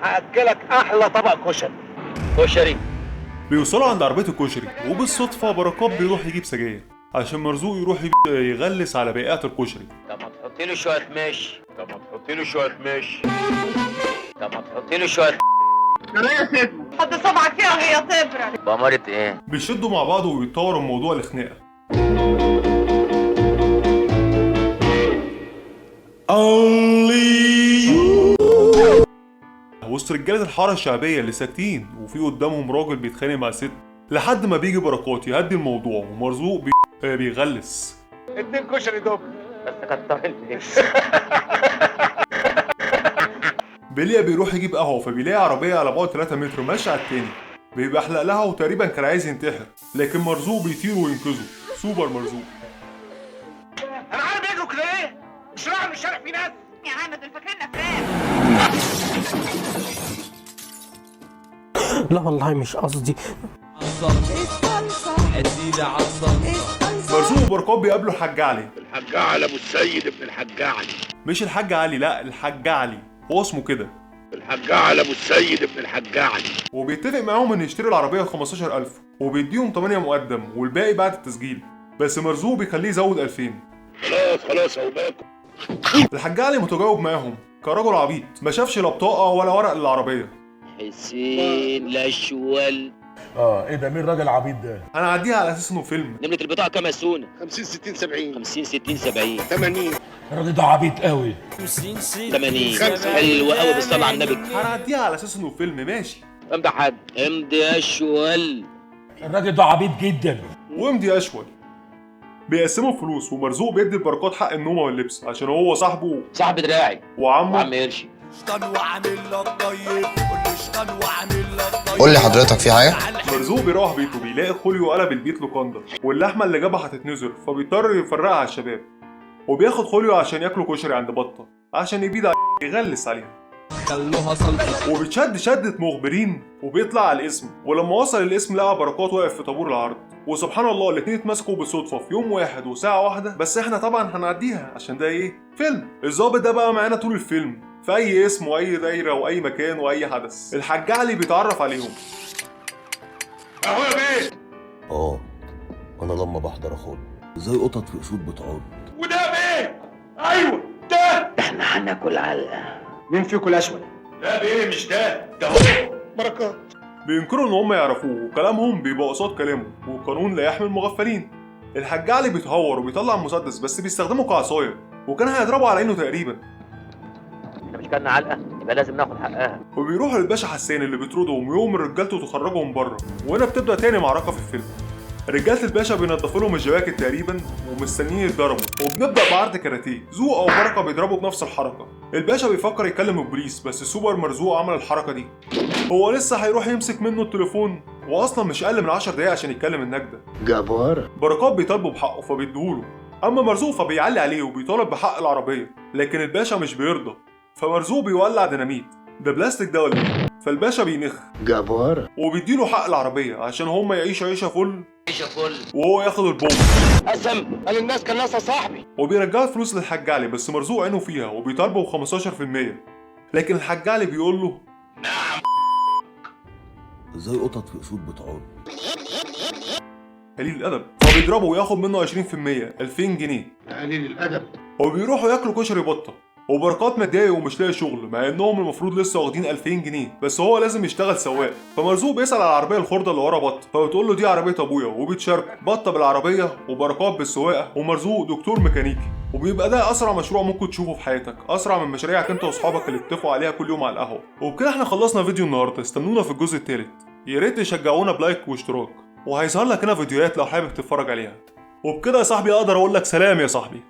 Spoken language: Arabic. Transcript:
هاكلك احلى طبق كشري. كشري. بيوصلوا عند عربية الكشري، وبالصدفة بركات بيروح يجيب سجاير عشان مرزوق يروح يغلس على بائعة الكشري. طب ما تحطي له شويه مش. طب ما تحطي له شويه مش. طب ما تحطي له شويه. حط صبعك فيها وهي تبرد. بأمارة ايه؟ بيشدوا مع بعض وبيتطوروا الموضوع لخناقة. وسط رجالة الحارة الشعبية اللي ساكتين وفي قدامهم راجل بيتخانق مع ست، لحد ما بيجي بركات يهدي الموضوع ومرزوق بيغلس. 2 كشري دبل. بس كتر الفيش. بيليا بيروح يجيب قهوة، فبيلاقي عربية على بعد 3 متر ماشية على التاني، بيبقى حلق لها وتقريبا كان عايز ينتحر، لكن مرزوق بيطير وينقذه. سوبر مرزوق. انا عارف يجروا كده ايه؟ مش رايح من الشارع في ناس. يا عم دول فاكريننا فراخ. لا والله مش قصدي. مرزوق وبركات بيقابلوا الحاج علي. الحاج علي ابو السيد ابن الحاج علي. مش الحاج علي، لا الحاج علي هو اسمه كده. الحاج علي ابو السيد ابن الحاج علي. وبيتفق معاهم ان يشتري العربية ب 15000 وبيديهم 8 مقدم والباقي بعد التسجيل، بس مرزوق بيخليه يزود 2000. خلاص اهو باكل. الحاج علي متجاوب معاهم كرجل عبيط ما شافش لا بطاقة ولا ورق للعربية. حسين الاشول. ايه ده؟ مين الراجل العبيط ده؟ انا عديها على اساس انه فيلم. نمرة البطاقة كام يا سونا؟ 50 60 70 50 60 70 80. الراجل ده عبيط قوي. 80. حلو قوي بالصلاة على النبي. هنعديها على اساس انه فيلم ماشي. امضي حد. امضي اشول. الراجل ده عبيط جدا. وامضي اشول. بيقسموا الفلوس ومرزوق بيدي البركات حق النومه واللبس عشان هو صاحبه صاحب دراعي وعمه وعم قرشي. قول لي حضرتك في حاجه؟ مرزوق بيروح بيته بيلاقي خوليو قلب البيت لوكاندا واللحمه اللي جابها هتتنزل، فبيضطر يفرقها على الشباب، وبياخد خوليو عشان ياكلوا كشري عند بطه عشان يبيد يغلس عليها. وبتشد شدة مخبرين وبيطلع على الاسم، ولما وصل الاسم لقى بركات واقف في طابور العرض، وسبحان الله الاتنين اتمسكوا بالصدفة في يوم واحد وساعة واحدة. بس احنا طبعا هنعديها عشان ده ايه؟ فيلم. الظابط ده بقى معانا طول الفيلم في اي اسم واي دايرة واي مكان واي حدث. الحاج علي بيتعرف عليهم. اهو يا بيه. انا لما بحضر اخد زي قطط في اسود بتعض. وده بيه. ايوه ده. احنا هناكل علقة. مين فيكم الاشول؟ لا بيه مش ده هو. بركات. بينكروا ان هم يعرفوه وكلامهم بيبقى قصاد كلامه، والقانون لا يحمي المغفلين. الحاج علي بيتهور وبيطلع مسدس بس بيستخدمه كعصايه، وكان هيضربه على عينه تقريبا. احنا مش كلنا علقة يبقى لازم ناخد حقها. وبيروح للباشا حسان اللي بيطردهم ويؤمر رجالته تخرجهم بره، وهنا بتبدا تاني معركه في الفيلم. رجاله الباشا بينضفوا لهم الجواكت تقريبا ومستنيين يتضربوا، وبنبدا بعرض كاراتيه. زوق او بركه بيضربوا بنفس الحركه. الباشا بيفكر يكلم البوليس بس سوبر مرزوق عمل الحركه دي. هو لسه هيروح يمسك منه التليفون واصلا مش اقل من 10 دقايق عشان يتكلم النجده. جبار. بركات بيطالبه بحقه فبيديهوله، اما مرزوق فبيعلي عليه وبيطالب بحق العربيه، لكن الباشا مش بيرضى، فمرزوق بيولع ديناميت. ده بلاستيك ده ولا ايه؟ فالباشا بينخ جبار. وبيديله حق العربيه عشان هما يعيشوا عيشه فل عيشة فل. وهو ياخد البوم. قسم. قال الناس كان ناسها صاحبي. وبيرجع الفلوس للحاج علي بس مرزوق عينه فيها وبيطالبه ب 15%، لكن الحاج علي بيقول له زي قطط في اسود بتعض. قليل الادب، فبيضربه وياخد منه 20%، 2000 جنيه. قليل الادب. وبيروحوا ياكلوا كشري بطه، وبركات متضايق ومش لاقي شغل مع انهم المفروض لسه واخدين 2000 جنيه، بس هو لازم يشتغل سواق. فمرزوق بيسال على العربيه الخرده اللي ورا بطه، فبتقول له دي عربيه ابويا، وبيتشاركوا بطه بالعربيه وبركات بالسواقه، ومرزوق دكتور ميكانيكي. وبيبقى ده اسرع مشروع ممكن تشوفه في حياتك، اسرع من مشاريعك انت واصحابك اللي بتتفقوا عليها كل يوم على القهوه. وبكده احنا خلصنا فيديو النهارده، استنونا في الجزء الثالث. يا ريت تشجعونا بلايك واشتراك، وهيظهر لك هنا فيديوهات لو حابب تتفرج عليها. وبكده يا صاحبي اقدر اقول لك سلام يا صاحبي.